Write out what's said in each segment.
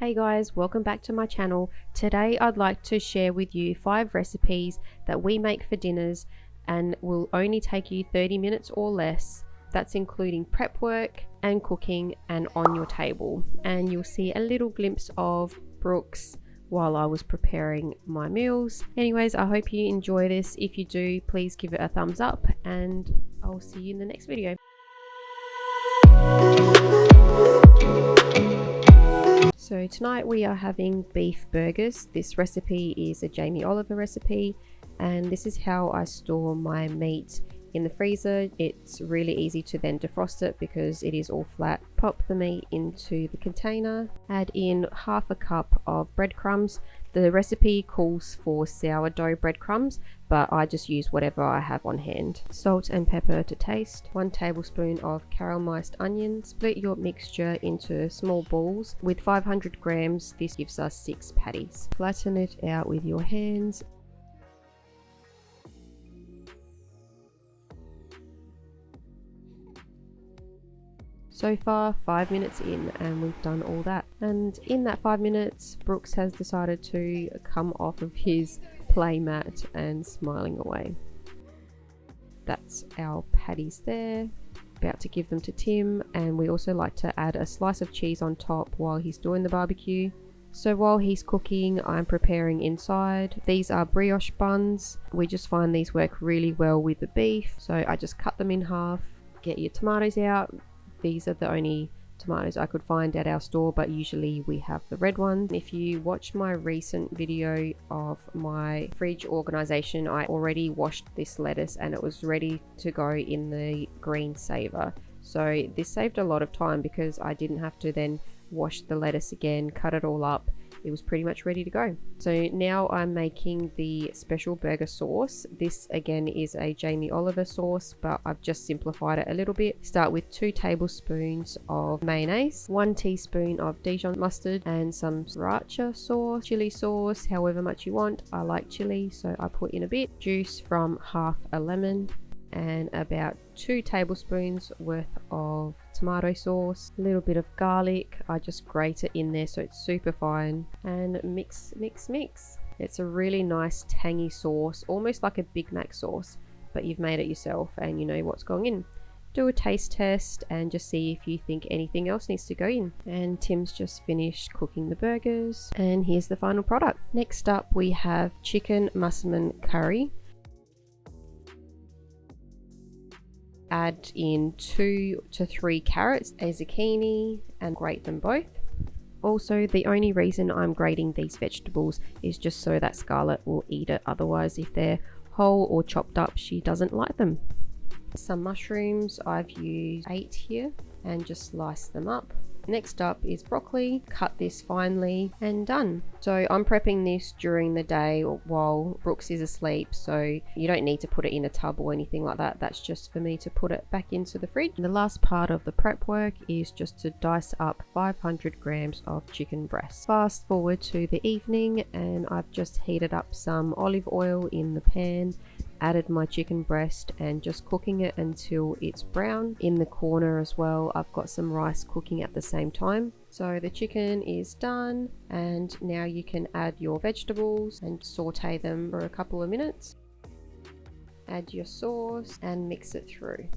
Hey guys, welcome back to my channel. Today I'd like to share with you 5 recipes that we make for dinners and will only take you 30 minutes or less. That's including prep work and cooking and on your table. And you'll see a little glimpse of Brooks while I was preparing my meals. Anyways, I hope you enjoy this. If you do, please give it a thumbs up and I'll see you in the next video. So tonight we are having beef burgers. This recipe is a Jamie Oliver recipe and this is how I store my meat in the freezer. It's really easy to then defrost it because it is all flat. Pop the meat into the container, add in half a cup of breadcrumbs. The recipe calls for sourdough breadcrumbs, but I just use whatever I have on hand. Salt and pepper to taste. 1 tablespoon of caramelized onion. Split your mixture into small balls. With 500 grams, this gives us 6 patties. Flatten it out with your hands. So far 5 minutes in and we've done all that, and in that 5 minutes Brooks has decided to come off of his play mat and smiling away. That's our patties there, about to give them to Tim, and we also like to add a slice of cheese on top while he's doing the barbecue. So while he's cooking, I'm preparing inside. These are brioche buns. We just find these work really well with the beef, so I just cut them in half. Get your tomatoes out. These are the only tomatoes I could find at our store, but usually we have the red ones. If you watch my recent video of my fridge organization, I already washed this lettuce and it was ready to go in the green saver. So this saved a lot of time because I didn't have to then wash the lettuce again, cut it all up. It was pretty much ready to go. So now I'm making the special burger sauce. This again is a Jamie Oliver sauce, but I've just simplified it a little bit. Start with 2 tablespoons of mayonnaise, 1 teaspoon of Dijon mustard, and some sriracha sauce, chili sauce, however much you want. I like chili, so I put in a bit. Juice from half a lemon, and about 2 tablespoons worth of tomato sauce, a little bit of garlic. I just grate it in there so it's super fine, and mix. It's a really nice tangy sauce, almost like a Big Mac sauce, but you've made it yourself and you know what's going in. Do a taste test and just see if you think anything else needs to go in. And Tim's just finished cooking the burgers, and here's the final product. Next up we have chicken Massaman curry. Add in 2 to 3 carrots, a zucchini, and grate them both. Also, the only reason I'm grating these vegetables is just so that Scarlett will eat it. Otherwise, if they're whole or chopped up, she doesn't like them. Some mushrooms, I've used 8 here, and just slice them up. Next up is broccoli. Cut this finely and done. So I'm prepping this during the day while Brooks is asleep, so you don't need to put it in a tub or anything like that. That's just for me to put it back into the fridge. And the last part of the prep work is just to dice up 500 grams of chicken breast. Fast forward to the evening and I've just heated up some olive oil in the pan, added my chicken breast and just cooking it until it's brown. In the corner as well, I've got some rice cooking at the same time. So the chicken is done, and now you can add your vegetables and saute them for a couple of minutes. Add your sauce and mix it through.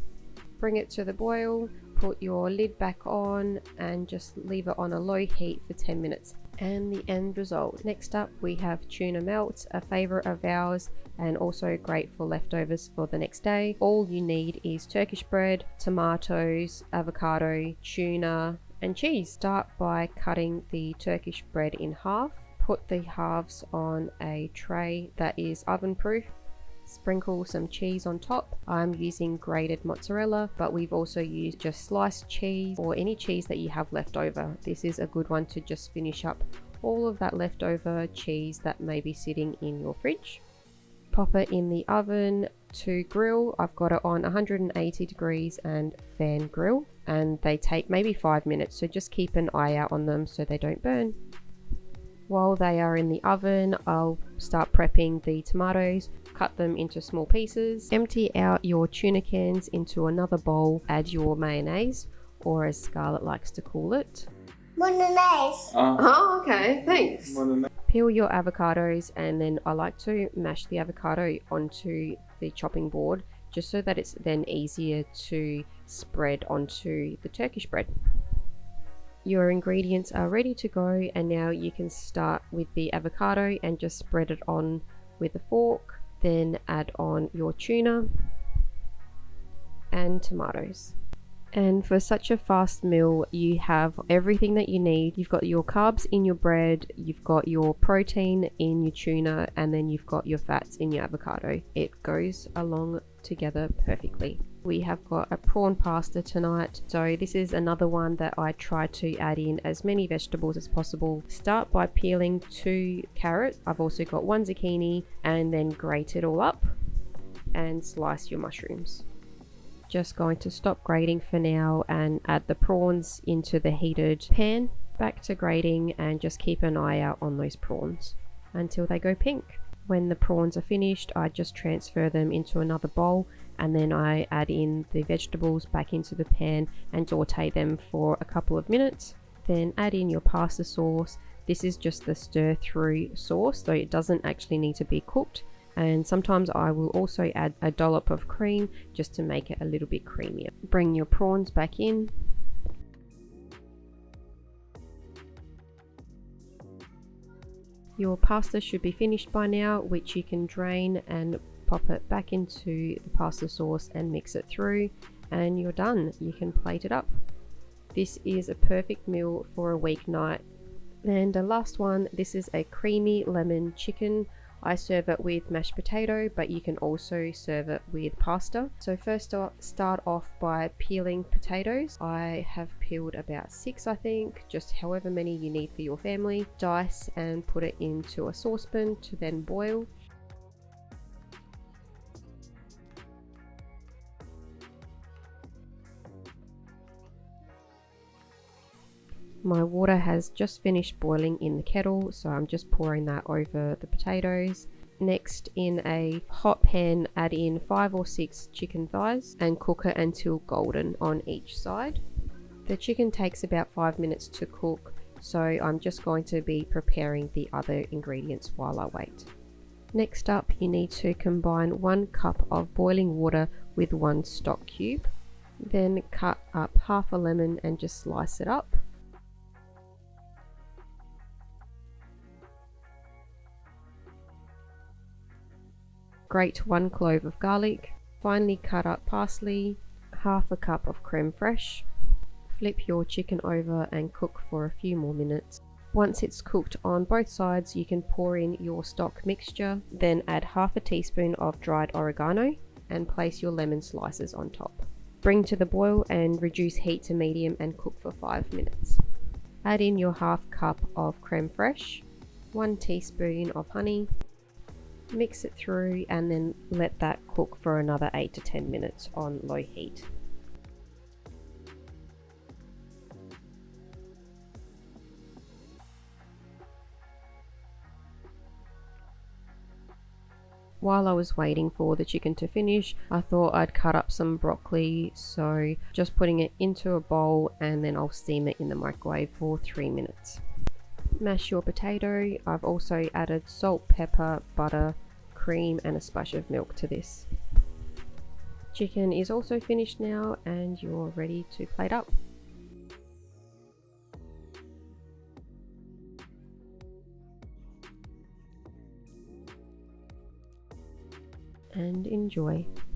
Bring it to the boil, put your lid back on and just leave it on a low heat for 10 minutes. And the end result. Next up we have Tuna Melts, a favorite of ours and also great for leftovers for the next day. All you need is Turkish bread, tomatoes, avocado, tuna and cheese. Start by cutting the Turkish bread in half. Put the halves on a tray that is oven proof. Sprinkle some cheese on top. I'm using grated mozzarella, but we've also used just sliced cheese or any cheese that you have left over. This is a good one to just finish up all of that leftover cheese that may be sitting in your fridge. Pop it in the oven to grill. I've got it on 180 degrees and fan grill, and they take maybe 5 minutes, so just keep an eye out on them so they don't burn. While they are in the oven, I'll start prepping the tomatoes. Cut them into small pieces. Empty out your tuna cans into another bowl. Add your mayonnaise, or as Scarlett likes to call it, Mayonnaise. Oh, Okay, thanks. Peel your avocados, and then I like to mash the avocado onto the chopping board just so that it's then easier to spread onto the Turkish bread. Your ingredients are ready to go, and now you can start with the avocado and just spread it on with a fork. Then add on your tuna and tomatoes. And for such a fast meal, you have everything that you need. You've got your carbs in your bread, you've got your protein in your tuna, and then you've got your fats in your avocado. It goes along together perfectly. We have got a prawn pasta tonight, so this is another one that I try to add in as many vegetables as possible. Start by peeling 2 carrots. I've also got 1 zucchini, and then grate it all up and slice your mushrooms. Just going to stop grating for now and add the prawns into the heated pan. Back to grating, and just keep an eye out on those prawns until they go pink. When the prawns are finished, I just transfer them into another bowl, and then I add in the vegetables back into the pan and saute them for a couple of minutes. Then add in your pasta sauce. This is just the stir through sauce, so it doesn't actually need to be cooked. And sometimes I will also add a dollop of cream just to make it a little bit creamier. Bring your prawns back in. Your pasta should be finished by now, which you can drain and pop it back into the pasta sauce and mix it through, and you're done. You can plate it up. This is a perfect meal for a weeknight. And the last one, this is a creamy lemon chicken. I serve it with mashed potato, but you can also serve it with pasta. So first I'll start off by peeling potatoes. I have peeled about 6, I think, just however many you need for your family. Dice and put it into a saucepan to then boil. My water has just finished boiling in the kettle, so I'm just pouring that over the potatoes. Next, in a hot pan, add in 5 or 6 chicken thighs and cook it until golden on each side. The chicken takes about 5 minutes to cook, so I'm just going to be preparing the other ingredients while I wait. Next up, you need to combine 1 cup of boiling water with 1 stock cube. Then cut up half a lemon and just slice it up. Grate 1 clove of garlic, finely cut up parsley, half a cup of creme fraiche. Flip your chicken over and cook for a few more minutes. Once it's cooked on both sides, you can pour in your stock mixture, then add half a teaspoon of dried oregano and place your lemon slices on top. Bring to the boil and reduce heat to medium and cook for 5 minutes. Add in your half cup of creme fraiche, 1 teaspoon of honey. Mix it through and then let that cook for another 8 to 10 minutes on low heat. While I was waiting for the chicken to finish, I thought I'd cut up some broccoli, so just putting it into a bowl and then I'll steam it in the microwave for 3 minutes. Mash your potato. I've also added salt, pepper, butter, cream and a splash of milk to this. Chicken is also finished now and you're ready to plate up. And enjoy.